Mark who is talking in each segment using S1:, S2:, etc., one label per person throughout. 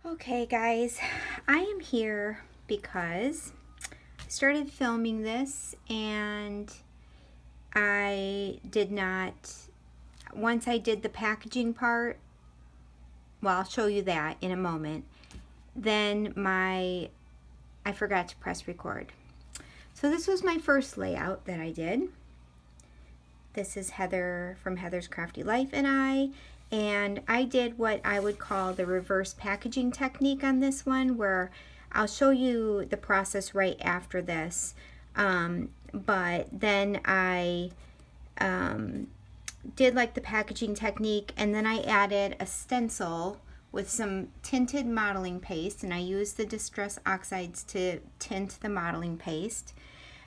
S1: Okay guys, I am here because I started filming this and I did not, once I did the packaging part, well, I'll show you that in a moment, then I forgot to press record. So this was my first layout that I did. This is Heather from Heather's Crafty Life and I did what I would call the reverse packaging technique on this one, where I'll show you the process right after this. But then I did like the packaging technique, and then I added a stencil with some tinted modeling paste, and I used the Distress Oxides to tint the modeling paste.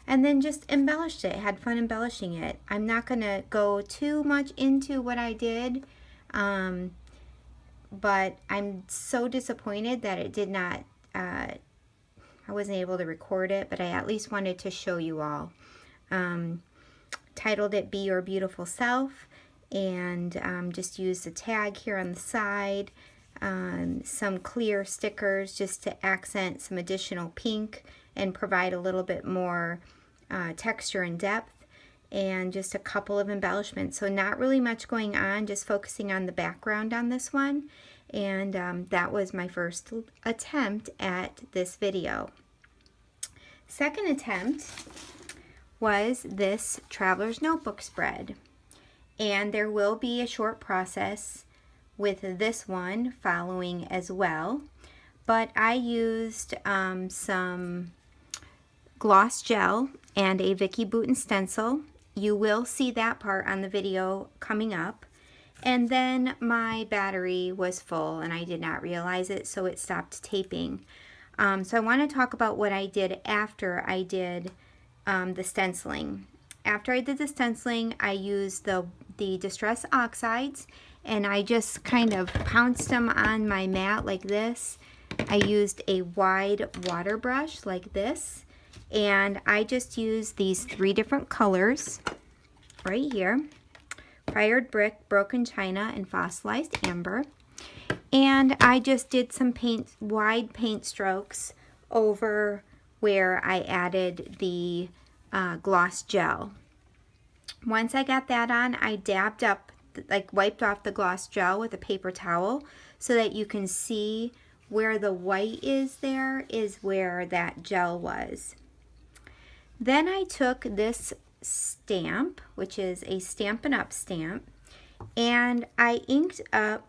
S1: And then just embellished it, had fun embellishing it. I'm not going to go too much into what I did, but I'm so disappointed that it did not, I wasn't able to record it, but I at least wanted to show you all. Titled it Be Your Beautiful Self, and just used a tag here on the side, some clear stickers just to accent some additional pink and provide a little bit more texture and depth, and just a couple of embellishments. So not really much going on, just focusing on the background on this one. And that was my first attempt at this video. Second attempt was this Traveler's Notebook spread. And there will be a short process with this one following as well. But I used some gloss gel and a Vicky Bouton stencil. You will see that part on the video coming up. And then my battery was full and I did not realize it, so it stopped taping. So I want to talk about what I did after I did the stenciling. After I did the stenciling, I used the Distress Oxides, and I just kind of pounced them on my mat like this. I used a wide water brush like this, and I just used these 3 different colors right here: Fired Brick, Broken China, and Fossilized Amber. And I just did some wide paint strokes over where I added the gloss gel. Once I got that on, I dabbed up, like wiped off the gloss gel with a paper towel so that you can see where the white is. There is where that gel was. Then I took this stamp, which is a Stampin' Up stamp, and I inked up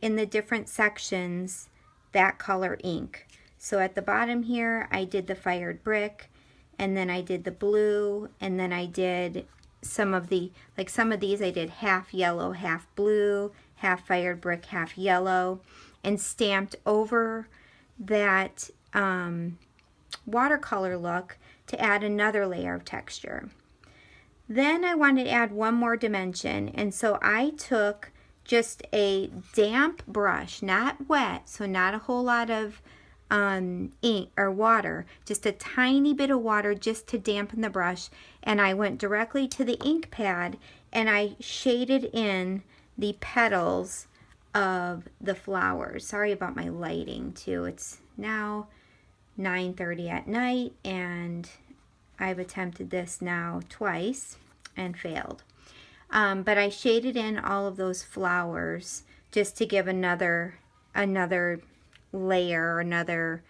S1: in the different sections that color ink. So at the bottom here, I did the Fired Brick, and then I did the blue, and then I did some of these I did half yellow, half blue, half Fired Brick, half yellow, and stamped over that watercolor look to add another layer of texture. Then I wanted to add one more dimension, and so I took just a damp brush, not wet, so not a whole lot of ink or water, just a tiny bit of water just to dampen the brush, and I went directly to the ink pad and I shaded in the petals of the flowers. Sorry about my lighting too. It's now 9:30 at night, and I've attempted this now twice and failed. But I shaded in all of those flowers just to give another layer, another,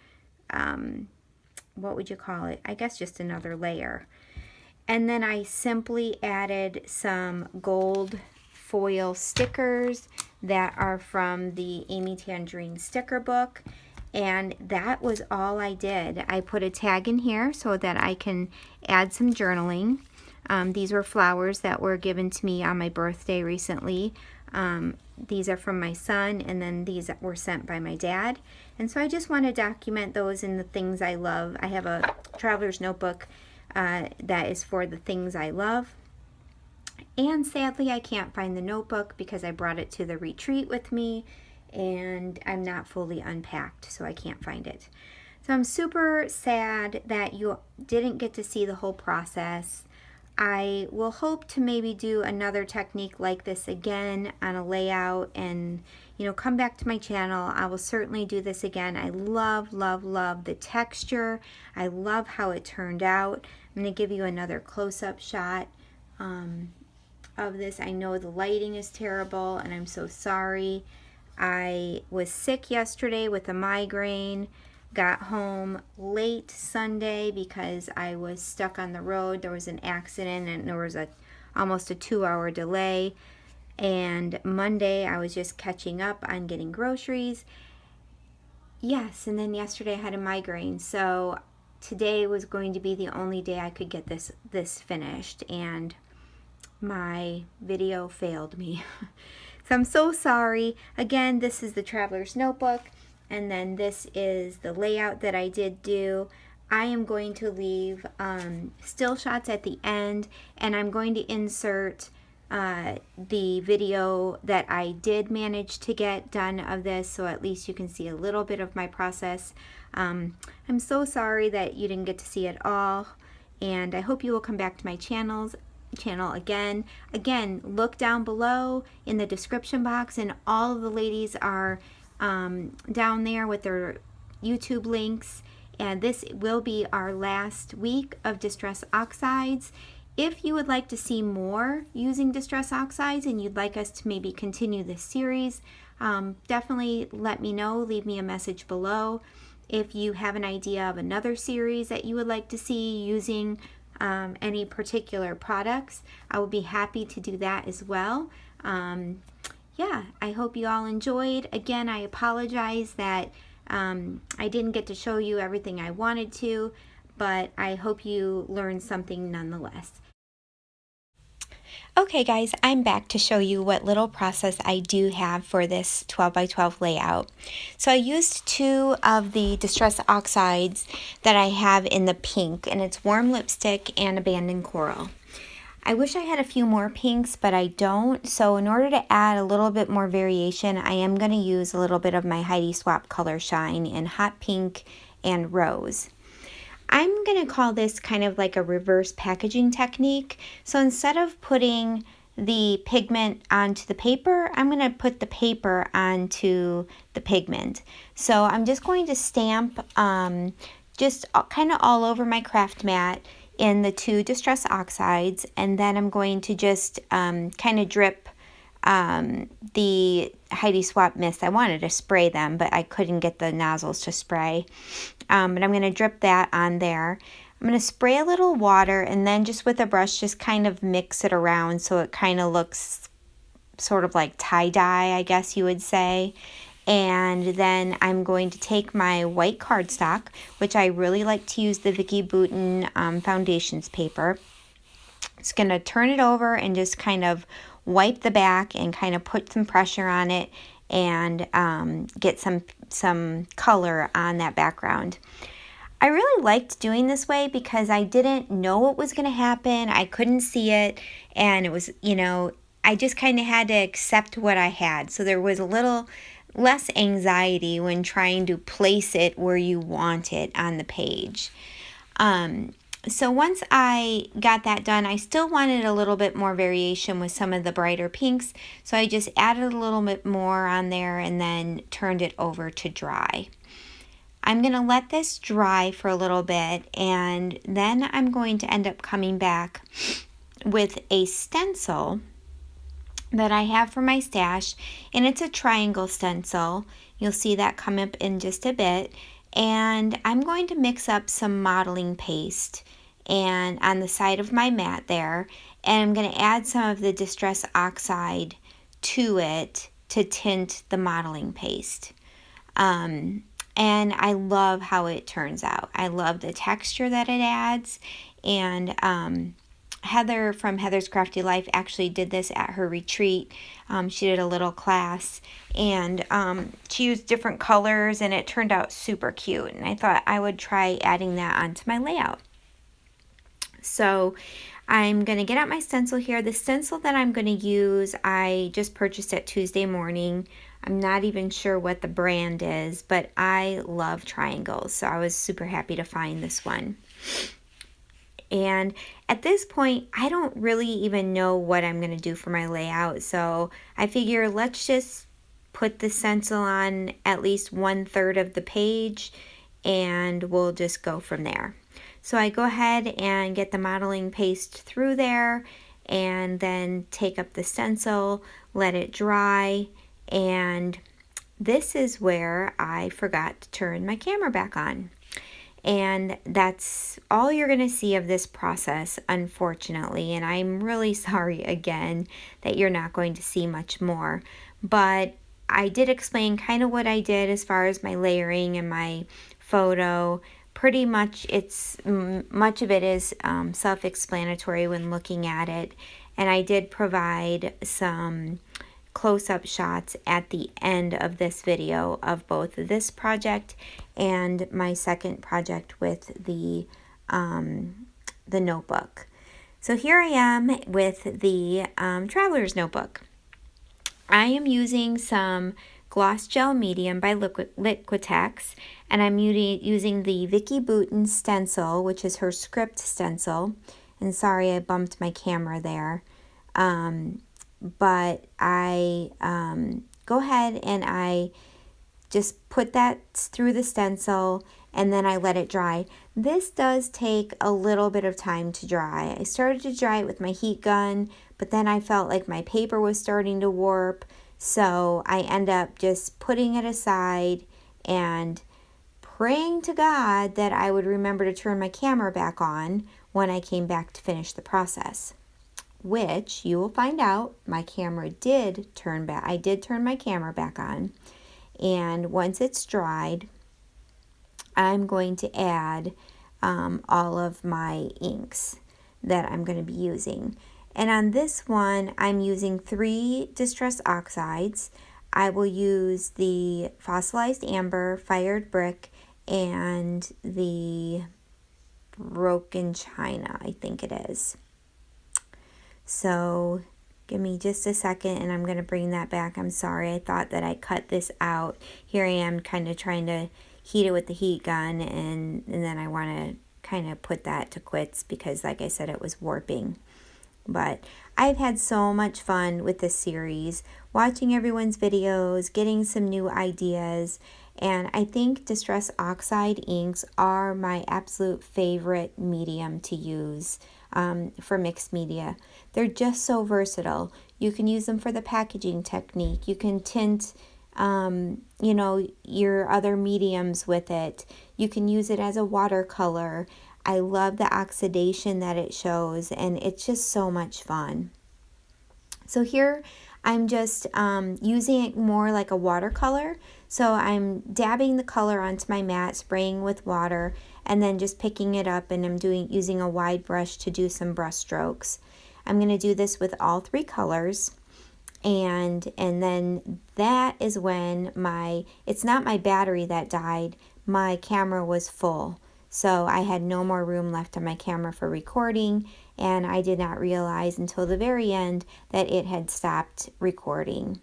S1: what would you call it? I guess just another layer. And then I simply added some gold foil stickers that are from the Amy Tangerine sticker book. And that was all I did. I put a tag in here so that I can add some journaling. These were flowers that were given to me on my birthday recently. These are from my son, and then these were sent by my dad. And so I just want to document those in the things I love. I have a traveler's notebook that is for the things I love. And sadly, I can't find the notebook because I brought it to the retreat with me, and I'm not fully unpacked, so I can't find it. So I'm super sad that you didn't get to see the whole process. I will hope to maybe do another technique like this again on a layout and, you know, come back to my channel. I will certainly do this again. I love, love, love the texture. I love how it turned out. I'm going to give you another close-up shot of this. I know the lighting is terrible and I'm so sorry. I was sick yesterday with a migraine. Got home late Sunday because I was stuck on the road. There was an accident and there was almost a 2-hour delay. And Monday I was just catching up on getting groceries. Yes, and then yesterday I had a migraine. So today was going to be the only day I could get this finished, and my video failed me. So I'm so sorry. Again, this is the Traveler's Notebook. And then this is the layout that I did do. I am going to leave still shots at the end, and I'm going to insert the video that I did manage to get done of this, so at least you can see a little bit of my process. I'm so sorry that you didn't get to see it all, and I hope you will come back to my channel again. Look down below in the description box, and all of the ladies are down there with their YouTube links, and this will be our last week of Distress Oxides. If you would like to see more using Distress Oxides and you'd like us to maybe continue this series, definitely let me know. Leave me a message below. If you have an idea of another series that you would like to see using any particular products, I will be happy to do that as well. Yeah, I hope you all enjoyed. Again, I apologize that I didn't get to show you everything I wanted to, but I hope you learned something nonetheless. Okay guys, I'm back to show you what little process I do have for this 12 by 12 layout. So I used 2 of the Distress Oxides that I have in the pink, and it's Warm Lipstick and Abandoned Coral. I wish I had a few more pinks, but I don't. So in order to add a little bit more variation, I am going to use a little bit of my Heidi Swap Color Shine in Hot Pink and Rose. I'm going to call this kind of like a reverse packaging technique. So instead of putting the pigment onto the paper, I'm going to put the paper onto the pigment. So I'm just going to stamp just kind of all over my craft mat in the 2 Distress Oxides, and then I'm going to just kind of drip the Heidi Swap mist. I wanted to spray them, but I couldn't get the nozzles to spray. But I'm going to drip that on there. I'm going to spray a little water, and then just with a brush just kind of mix it around so it kind of looks sort of like tie-dye, I guess you would say. And then I'm going to take my white cardstock, which I really like to use the Vicki Boutin Foundations paper. It's going to turn it over and just kind of wipe the back and kind of put some pressure on it and get some color on that background. I really liked doing this way because I didn't know what was going to happen. I couldn't see it, and it was, you know, I just kind of had to accept what I had. So there was a little less anxiety when trying to place it where you want it on the page. So once I got that done, I still wanted a little bit more variation with some of the brighter pinks, so I just added a little bit more on there and then turned it over to dry. I'm going to let this dry for a little bit, and then I'm going to end up coming back with a stencil that I have for my stash, and it's a triangle stencil. You'll see that come up in just a bit, and I'm going to mix up some modeling paste and on the side of my mat there, and I'm going to add some of the Distress Oxide to it to tint the modeling paste. And I love how it turns out. I love the texture that it adds, and Heather from Heather's Crafty Life actually did this at her retreat. She did a little class, and she used different colors, and it turned out super cute, and I thought I would try adding that onto my layout. So I'm going to get out my stencil here. The stencil that I'm going to use, I just purchased it Tuesday morning. I'm not even sure what the brand is, but I love triangles, so I was super happy to find this one. And at this point, I don't really even know what I'm going to do for my layout. So I figure let's just put the stencil on at least 1/3 of the page and we'll just go from there. So I go ahead and get the modeling paste through there and then take up the stencil, let it dry, and this is where I forgot to turn my camera back on. And that's all you're going to see of this process, unfortunately. And I'm really sorry again that you're not going to see much more. But I did explain kind of what I did as far as my layering and my photo. Pretty much much of it is self-explanatory when looking at it. And I did provide some close-up shots at the end of this video of both this project and my second project with the notebook. So here I am with the Traveler's Notebook. I am using some Gloss Gel Medium by Liquitex, and I'm using the Vicky Boutin stencil, which is her script stencil. And sorry, I bumped my camera there. But I go ahead and I just put that through the stencil and then I let it dry. This does take a little bit of time to dry. I started to dry it with my heat gun, but then I felt like my paper was starting to warp, so I end up just putting it aside and praying to God that I would remember to turn my camera back on when I came back to finish the process. Which you will find out my camera did turn back. I did turn my camera back on, and once it's dried, I'm going to add all of my inks that I'm going to be using. And on this one, I'm using 3 Distress Oxides. I will use the Fossilized Amber, Fired Brick, and the Broken China, I think it is. So give me just a second and I'm going to bring that back. I'm sorry, I thought that I cut this out. Here I am kind of trying to heat it with the heat gun, and then I want to kind of put that to quits because like I said, it was warping. But I've had so much fun with this series, watching everyone's videos, getting some new ideas, and I think Distress Oxide inks are my absolute favorite medium to use for mixed media. They're just so versatile. You can use them for the packaging technique. You can tint, you know, your other mediums with it. You can use it as a watercolor. I love the oxidation that it shows, and it's just so much fun. So here I'm just using it more like a watercolor. So I'm dabbing the color onto my mat, spraying with water, and then just picking it up, and I'm using a wide brush to do some brush strokes. I'm going to do this with all 3 colors, and then that is when it's not my battery that died, my camera was full. So I had no more room left on my camera for recording, and I did not realize until the very end that it had stopped recording.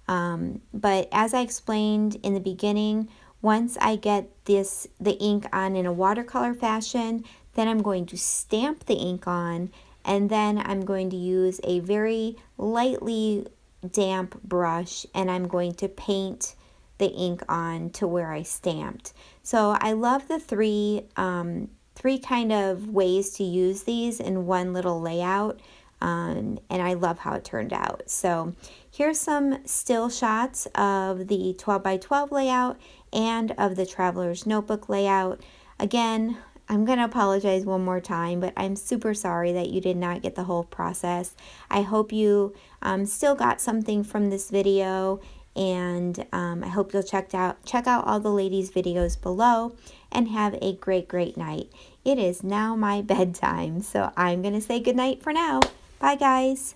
S1: But as I explained in the beginning, once I get the ink on in a watercolor fashion, then I'm going to stamp the ink on, and then I'm going to use a very lightly damp brush, and I'm going to paint the ink on to where I stamped. So I love the three kind of ways to use these in one little layout, and I love how it turned out. So here's some still shots of the 12 by 12 layout and of the Traveler's Notebook layout. Again, I'm going to apologize one more time, but I'm super sorry that you did not get the whole process. I hope you still got something from this video, and I hope you'll check out all the ladies' videos below, and have a great night. It is now my bedtime, so I'm going to say goodnight for now. Bye, guys.